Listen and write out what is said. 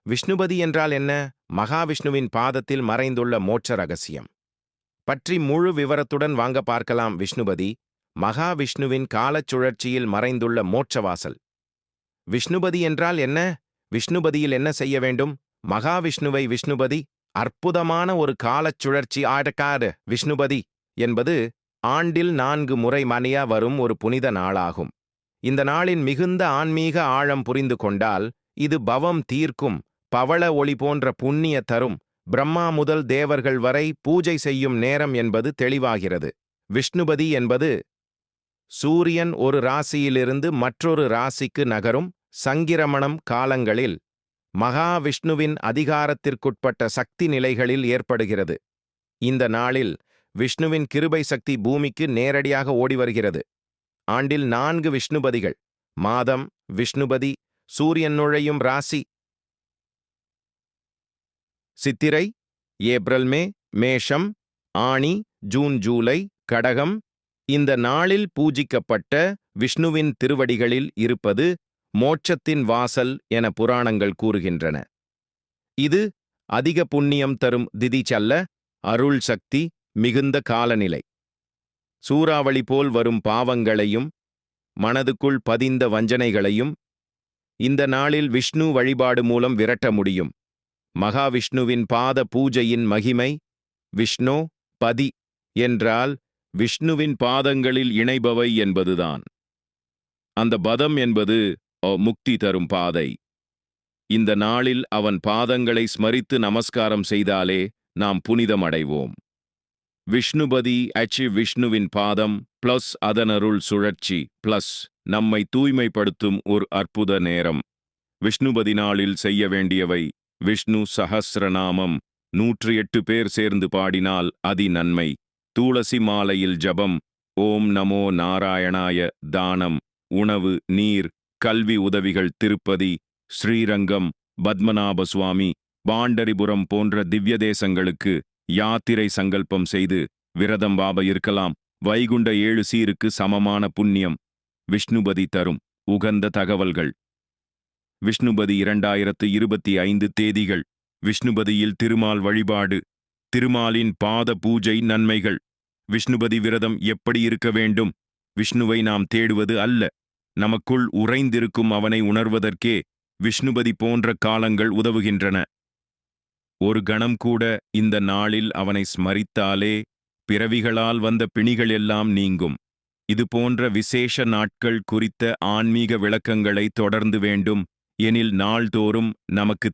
விஷ்ணுபதி என்றால் என்ன? மகாவிஷ்ணுவின் பாதத்தில் மறைந்துள்ள மோட்ச ரகசியம் பற்றி முழு விவரத்துடன் வாங்க பார்க்கலாம். விஷ்ணுபதி மகாவிஷ்ணுவின் காலச் சுழற்சியில் மறைந்துள்ள மோட்சவாசல். விஷ்ணுபதி என்றால் என்ன? விஷ்ணுபதியில் என்ன செய்ய வேண்டும்? மகாவிஷ்ணுவை விஷ்ணுபதி அற்புதமான ஒரு காலச் சுழற்சி ஆடக்காடு. விஷ்ணுபதி என்பது ஆண்டில் 4 முறை மணியா வரும் ஒரு புனித நாளாகும். இந்த நாளின் மிகுந்த ஆன்மீக ஆழம் புரிந்து கொண்டால் இது பவம் தீர்க்கும், பவள ஒளி போன்ற புண்ணிய தரும், பிரம்மா முதல் தேவர்கள் வரை பூஜை செய்யும் நேரம் என்பது தெளிவாகிறது. விஷ்ணுபதி என்பது சூரியன் ஒரு ராசியிலிருந்து மற்றொரு ராசிக்கு நகரும் சங்கிரமணம் காலங்களில் மகாவிஷ்ணுவின் அதிகாரத்திற்குட்பட்ட சக்தி நிலைகளில் ஏற்படுகிறது. இந்த நாளில் விஷ்ணுவின் கிருபை சக்தி பூமிக்கு நேரடியாக ஓடி வருகிறது. ஆண்டில் 4 விஷ்ணுபதிகள். மாதம் விஷ்ணுபதி சூரியன் நுழையும் ராசி சித்திரை, ஏப்ரல், மே, மேஷம், ஆனி, ஜூன், ஜூலை, கடகம். இந்த நாளில் பூஜிக்கப்பட்ட விஷ்ணுவின் திருவடிகளில் இருப்பது மோட்சத்தின் வாசல் என புராணங்கள் கூறுகின்றன. இது அதிக புண்ணியம் தரும் திதி சல்ல, அருள் சக்தி மிகுந்த காலநிலை. சூறாவளி போல் வரும் பாவங்களையும் மனதுக்குள் பதிந்த வஞ்சனைகளையும் இந்த நாளில் விஷ்ணு வழிபாடு மூலம் விரட்ட முடியும். மகாவிஷ்ணுவின் பாத பூஜையின் மகிமை. விஷ்ணு பதி என்றால் விஷ்ணுவின் பாதங்களில் இணைபவை என்பதுதான். அந்த பதம் என்பது முக்தி தரும் பாதை. இந்த நாளில் அவன் பாதங்களை ஸ்மரித்து நமஸ்காரம் செய்தாலே நாம் புனிதமடைவோம். விஷ்ணுபதி விஷ்ணுவின் பாதம் பிளஸ் அதனருள் சுழற்சி பிளஸ் நம்மை தூய்மைப்படுத்தும் ஒரு அற்புத நேரம். விஷ்ணுபதி நாளில் செய்ய வேண்டியவை: விஷ்ணு சஹஸ்ரநாமம் 108 பேர் சேர்ந்து பாடினால் அதி நன்மை. துளசி மாலையில் ஜபம். ஓம் நமோ நாராயணாய. தானம், உணவு, நீர், கல்வி உதவிகள் திருப்பதி, ஸ்ரீரங்கம், பத்மநாப சுவாமி, பாண்டரிபுரம் போன்ற திவ்ய தேசங்களுக்கு யாத்திரை சங்கல்பம் செய்து விரதம் இருக்கலாம். வைகுண்ட 7 சீருக்கு சமமான புண்ணியம் விஷ்ணுபதி தரும் உகந்த தகவல்கள். விஷ்ணுபதி 2025 தேதிகள். விஷ்ணுபதியில் திருமால் வழிபாடு. திருமாலின் பாத பூஜை நன்மைகள். விஷ்ணுபதி விரதம் எப்படி இருக்க வேண்டும்? விஷ்ணுவை நாம் தேடுவது அல்ல, நமக்குள் உறைந்திருக்கும் அவனை உணர்வதற்கே விஷ்ணுபதி போன்ற காலங்கள் உதவுகின்றன. ஒரு கணம் கூட இந்த நாளில் அவனை ஸ்மரித்தாலே பிறவிகளால் வந்த பிணிகள் எல்லாம் நீங்கும். இது போன்ற விசேஷ நாட்கள் குறித்த ஆன்மீக விளக்கங்களை தொடர்ந்து வேண்டும் எனில் நாள்தோறும் நமக்கு